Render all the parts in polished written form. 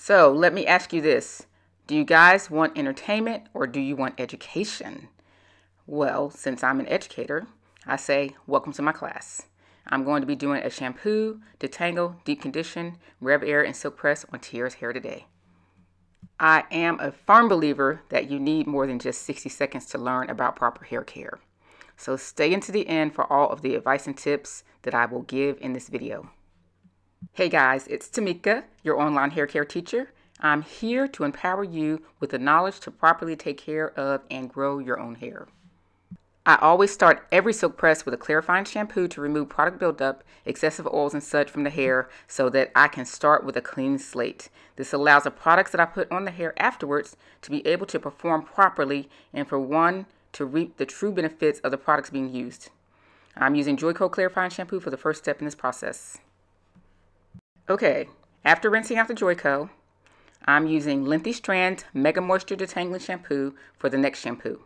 So let me ask you this. Do you guys want entertainment or do you want education? Well, since I'm an educator, I say welcome to my class. I'm going to be doing a shampoo, detangle, deep condition, rev air, and silk press on Tiara's hair today. I am a firm believer that you need more than just 60 seconds to learn about proper hair care. So stay into the end for all of the advice and tips that I will give in this video. Hey guys, it's Tamika, your online hair care teacher. I'm here to empower you with the knowledge to properly take care of and grow your own hair. I always start every silk press with a clarifying shampoo to remove product buildup, excessive oils and such from the hair so that I can start with a clean slate. This allows the products that I put on the hair afterwards to be able to perform properly and for one to reap the true benefits of the products being used. I'm using Joico clarifying shampoo for the first step in this process. Okay, after rinsing out the Joico, I'm using Lengthy Strands Mega Moisture Detangling Shampoo for the next shampoo.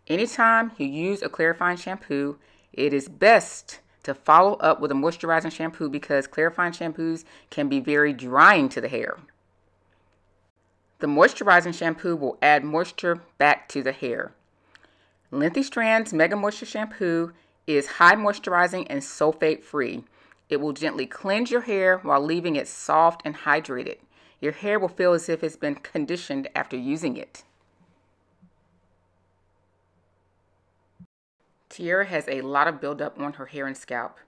Anytime you use a clarifying shampoo, it is best to follow up with a moisturizing shampoo because clarifying shampoos can be very drying to the hair. The moisturizing shampoo will add moisture back to the hair. Lengthy Strands Mega Moisture Shampoo is high moisturizing and sulfate free. It will gently cleanse your hair while leaving it soft and hydrated. Your hair will feel as if it's been conditioned after using it. Tiara has a lot of buildup on her hair and scalp.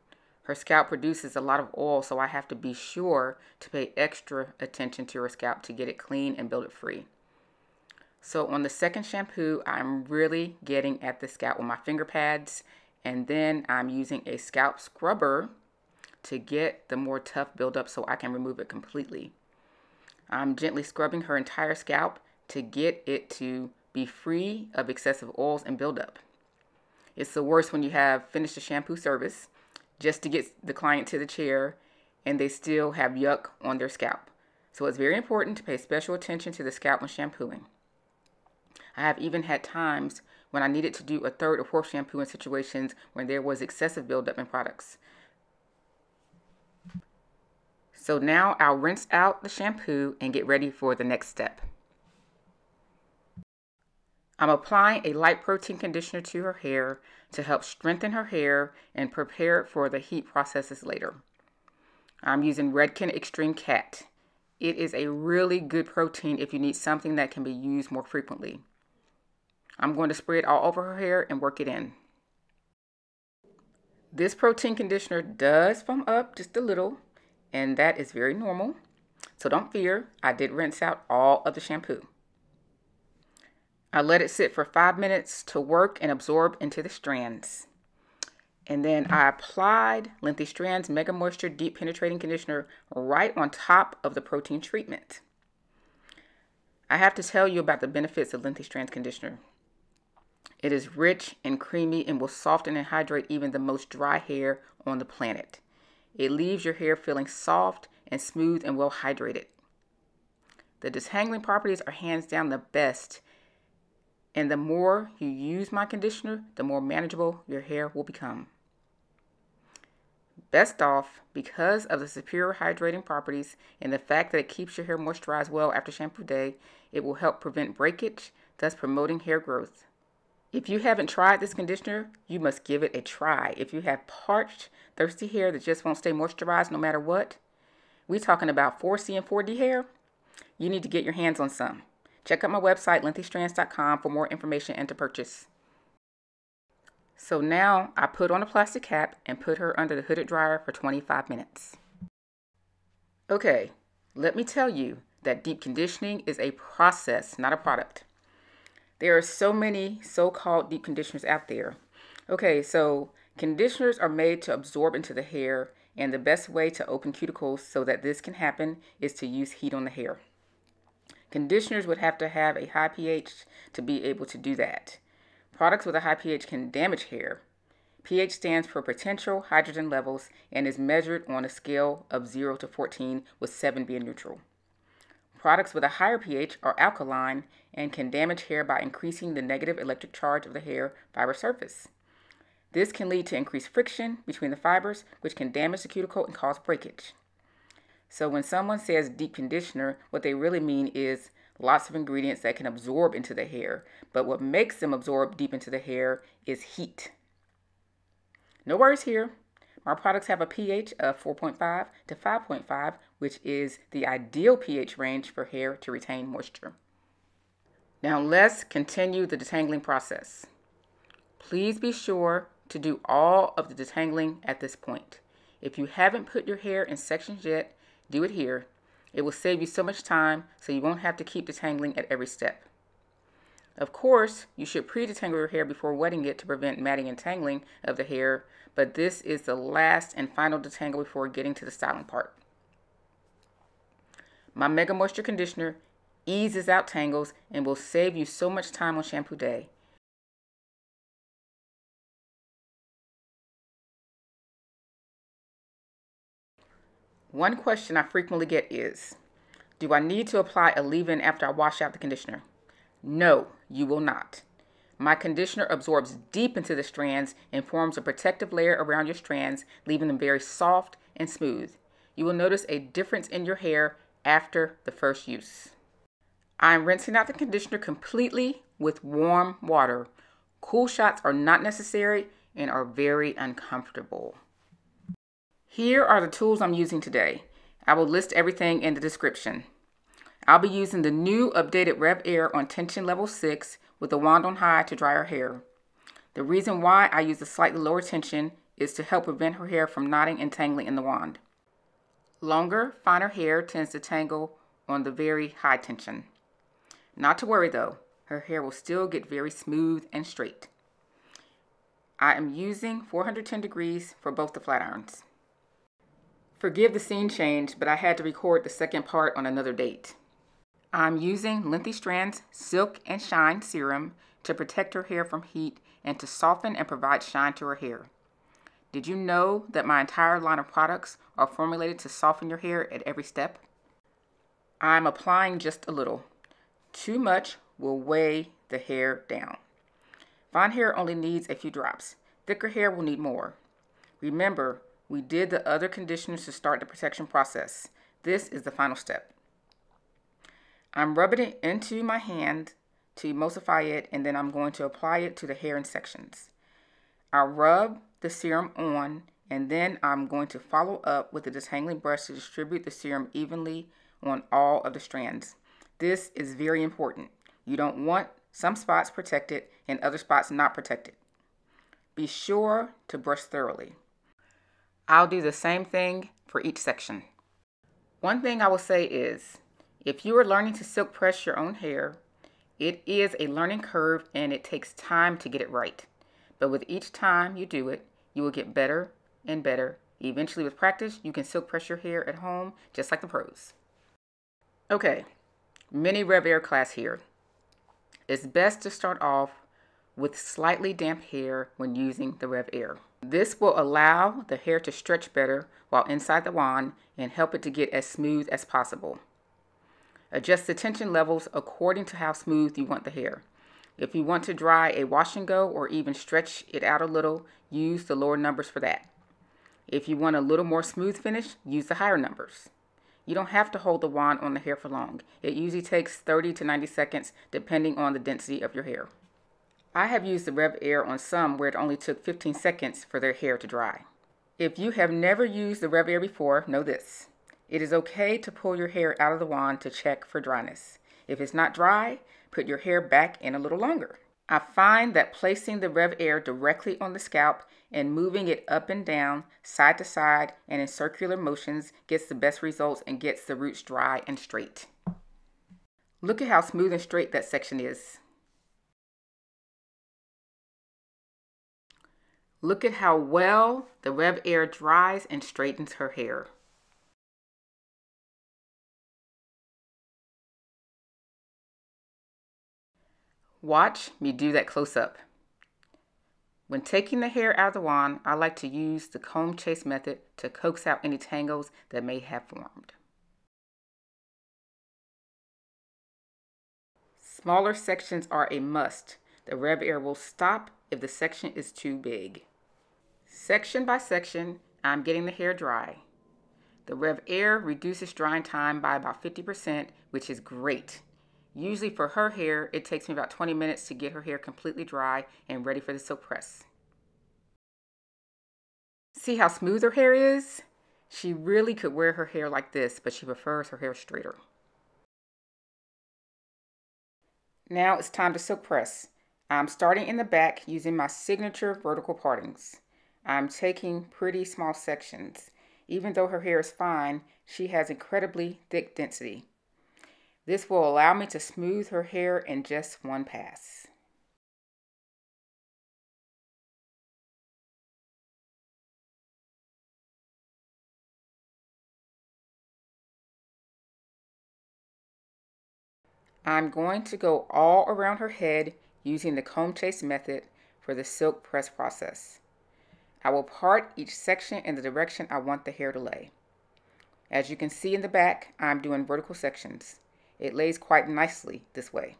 Her scalp produces a lot of oil, so I have to be sure to pay extra attention to her scalp to get it clean and build it free. So on the second shampoo, I'm really getting at the scalp with my finger pads, and then I'm using a scalp scrubber to get the more tough buildup so I can remove it completely. I'm gently scrubbing her entire scalp to get it to be free of excessive oils and buildup. It's the worst when you have finished a shampoo service just to get the client to the chair and they still have yuck on their scalp. So it's very important to pay special attention to the scalp when shampooing. I have even had times when I needed to do a third or fourth shampoo in situations when there was excessive buildup in products. So now I'll rinse out the shampoo and get ready for the next step. I'm applying a light protein conditioner to her hair to help strengthen her hair and prepare it for the heat processes later. I'm using Redken Extreme Cat. It is a really good protein if you need something that can be used more frequently. I'm going to spray it all over her hair and work it in. This protein conditioner does foam up just a little, and that is very normal. So don't fear, I did rinse out all of the shampoo. I let it sit for 5 minutes to work and absorb into the strands. And then I applied Lengthy Strands Mega Moisture Deep Penetrating Conditioner right on top of the protein treatment. I have to tell you about the benefits of Lengthy Strands Conditioner. It is rich and creamy and will soften and hydrate even the most dry hair on the planet. It leaves your hair feeling soft and smooth and well hydrated. The detangling properties are hands down the best. And the more you use my conditioner, the more manageable your hair will become. Best off, because of the superior hydrating properties and the fact that it keeps your hair moisturized well after shampoo day, it will help prevent breakage, thus promoting hair growth. If you haven't tried this conditioner, you must give it a try. If you have parched, thirsty hair that just won't stay moisturized no matter what, we're talking about 4C and 4D hair, you need to get your hands on some. Check out my website, lengthystrands.com, for more information and to purchase. So now I put on a plastic cap and put her under the hooded dryer for 25 minutes. Okay, let me tell you that deep conditioning is a process, not a product. There are so many so-called deep conditioners out there. Okay, so conditioners are made to absorb into the hair, and the best way to open cuticles so that this can happen is to use heat on the hair. Conditioners would have to have a high pH to be able to do that. Products with a high pH can damage hair. pH stands for potential hydrogen levels and is measured on a scale of 0 to 14, with 7 being neutral. Products with a higher pH are alkaline and can damage hair by increasing the negative electric charge of the hair fiber surface. This can lead to increased friction between the fibers, which can damage the cuticle and cause breakage. So when someone says deep conditioner, what they really mean is lots of ingredients that can absorb into the hair. But what makes them absorb deep into the hair is heat. No worries here. My products have a pH of 4.5 to 5.5, which is the ideal pH range for hair to retain moisture. Now let's continue the detangling process. Please be sure to do all of the detangling at this point. If you haven't put your hair in sections yet, do it here. It will save you so much time so you won't have to keep detangling at every step. Of course, you should pre-detangle your hair before wetting it to prevent matting and tangling of the hair, but this is the last and final detangle before getting to the styling part. My Mega Moisture Conditioner eases out tangles and will save you so much time on shampoo day. One question I frequently get is, do I need to apply a leave-in after I wash out the conditioner? No, you will not. My conditioner absorbs deep into the strands and forms a protective layer around your strands, leaving them very soft and smooth. You will notice a difference in your hair after the first use. I'm rinsing out the conditioner completely with warm water. Cool shots are not necessary and are very uncomfortable. Here are the tools I'm using today. I will list everything in the description. I'll be using the new updated Rev Air on tension level 6 with the wand on high to dry her hair. The reason why I use a slightly lower tension is to help prevent her hair from knotting and tangling in the wand. Longer, finer hair tends to tangle on the very high tension. Not to worry though, her hair will still get very smooth and straight. I am using 410 degrees for both the flat irons. Forgive the scene change, but I had to record the second part on another date. I'm using Lengthy Strands Silk and Shine Serum to protect her hair from heat and to soften and provide shine to her hair. Did you know that my entire line of products are formulated to soften your hair at every step? I'm applying just a little. Too much will weigh the hair down. Fine hair only needs a few drops. Thicker hair will need more. Remember, we did the other conditioners to start the protection process. This is the final step. I'm rubbing it into my hand to emulsify it, and then I'm going to apply it to the hair in sections. I'll rub the serum on, and then I'm going to follow up with a detangling brush to distribute the serum evenly on all of the strands. This is very important. You don't want some spots protected and other spots not protected. Be sure to brush thoroughly. I'll do the same thing for each section. One thing I will say is, if you are learning to silk press your own hair, it is a learning curve and it takes time to get it right. But with each time you do it, you will get better and better. Eventually with practice, you can silk press your hair at home just like the pros. Okay, mini Rev Air class here. It's best to start off with slightly damp hair when using the Rev Air. This will allow the hair to stretch better while inside the wand and help it to get as smooth as possible. Adjust the tension levels according to how smooth you want the hair. If you want to dry a wash and go or even stretch it out a little, use the lower numbers for that. If you want a little more smooth finish, use the higher numbers. You don't have to hold the wand on the hair for long. It usually takes 30 to 90 seconds depending on the density of your hair. I have used the Rev Air on some where it only took 15 seconds for their hair to dry. If you have never used the Rev Air before, know this. It is okay to pull your hair out of the wand to check for dryness. If it's not dry, put your hair back in a little longer. I find that placing the Rev Air directly on the scalp and moving it up and down, side to side, and in circular motions gets the best results and gets the roots dry and straight. Look at how smooth and straight that section is. Look at how well the Rev Air dries and straightens her hair. Watch me do that close up. When taking the hair out of the wand, I like to use the comb chase method to coax out any tangles that may have formed. Smaller sections are a must. The Rev Air will stop if the section is too big. Section by section, I'm getting the hair dry. The Rev Air reduces drying time by about 50%, which is great. Usually for her hair, it takes me about 20 minutes to get her hair completely dry and ready for the silk press. See how smooth her hair is? She really could wear her hair like this, but she prefers her hair straighter. Now it's time to silk press. I'm starting in the back using my signature vertical partings. I'm taking pretty small sections. Even though her hair is fine, she has incredibly thick density. This will allow me to smooth her hair in just one pass. I'm going to go all around her head using the comb chase method for the silk press process. I will part each section in the direction I want the hair to lay. As you can see in the back, I'm doing vertical sections. It lays quite nicely this way.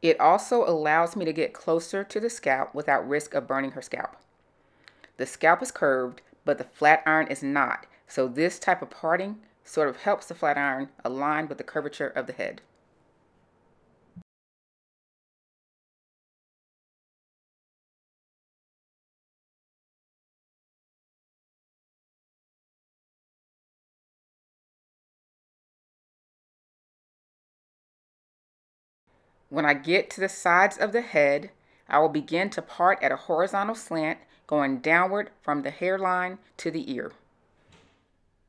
It also allows me to get closer to the scalp without risk of burning her scalp. The scalp is curved, but the flat iron is not, so this type of parting sort of helps the flat iron align with the curvature of the head. When I get to the sides of the head, I will begin to part at a horizontal slant going downward from the hairline to the ear.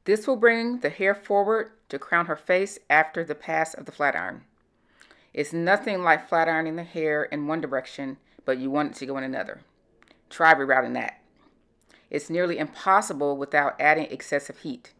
This will bring the hair forward to crown her face after the pass of the flat iron. It's nothing like flat ironing the hair in one direction, but you want it to go in another. Try rerouting that. It's nearly impossible without adding excessive heat.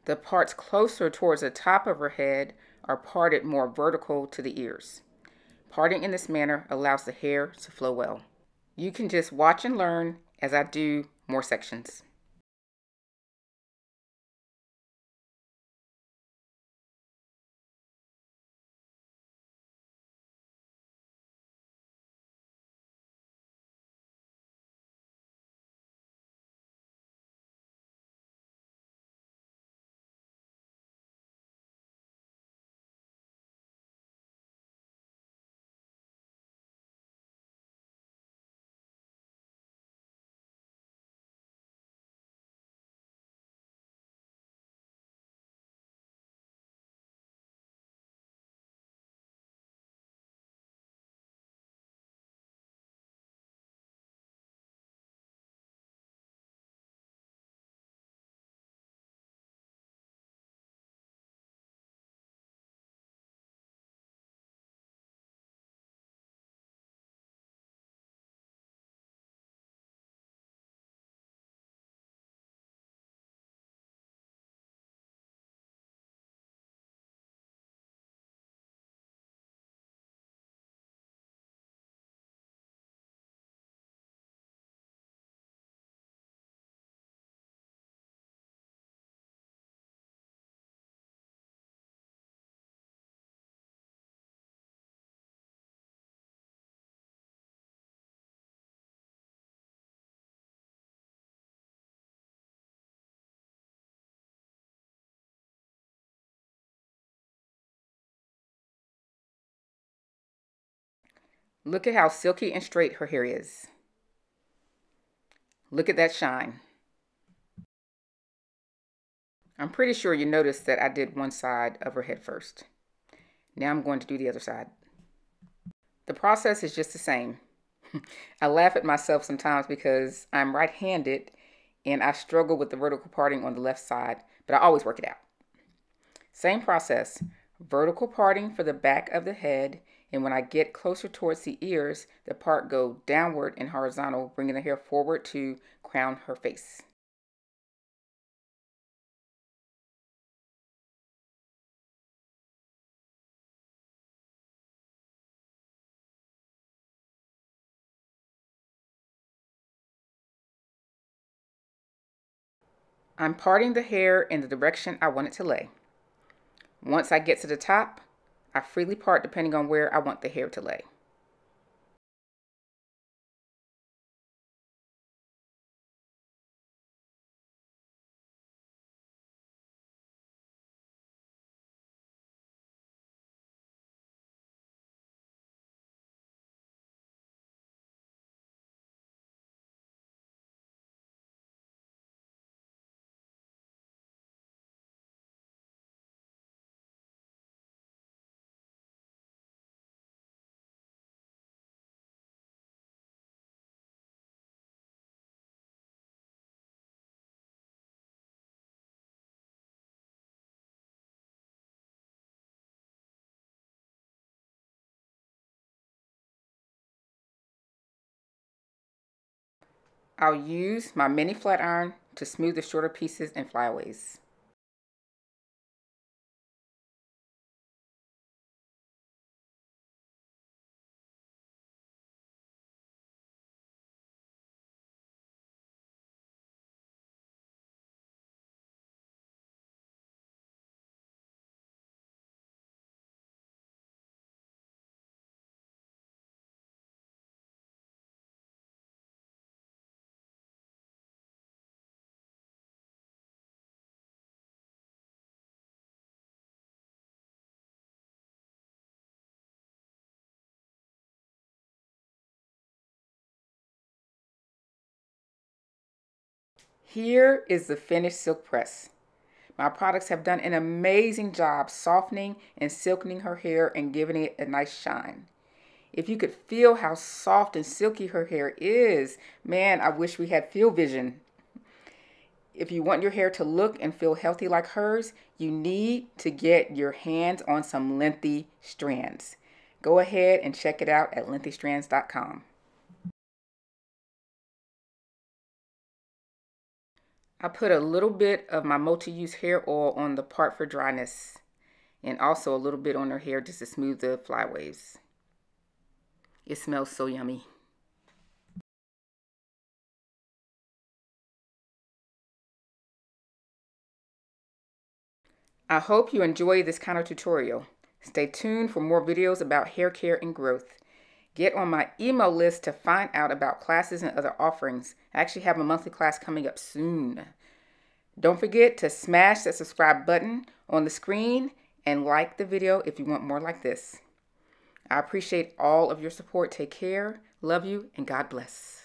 The parts closer towards the top of her head are parted more vertical to the ears. Parting in this manner allows the hair to flow well. You can just watch and learn as I do more sections. Look at how silky and straight her hair is. Look at that shine. I'm pretty sure you noticed that I did one side of her head first. Now I'm going to do the other side. The process is just the same. I laugh at myself sometimes because I'm right-handed and I struggle with the vertical parting on the left side, but I always work it out. Same process, vertical parting for the back of the head, and when I get closer towards the ears, the part go downward and horizontal, bringing the hair forward to crown her face. I'm parting the hair in the direction I want it to lay. Once I get to the top, I freely part depending on where I want the hair to lay. I'll use my mini flat iron to smooth the shorter pieces and flyaways. Here is the finished silk press. My products have done an amazing job softening and silkening her hair and giving it a nice shine. If you could feel how soft and silky her hair is, man, I wish we had field vision. If you want your hair to look and feel healthy like hers, you need to get your hands on some lengthy strands. Go ahead and check it out at lengthystrands.com. I put a little bit of my multi-use hair oil on the part for dryness and also a little bit on her hair just to smooth the flyaways. It smells so yummy. I hope you enjoy this kind of tutorial. Stay tuned for more videos about hair care and growth. Get on my email list to find out about classes and other offerings. I actually have a monthly class coming up soon. Don't forget to smash that subscribe button on the screen and like the video if you want more like this. I appreciate all of your support. Take care, love you, and God bless.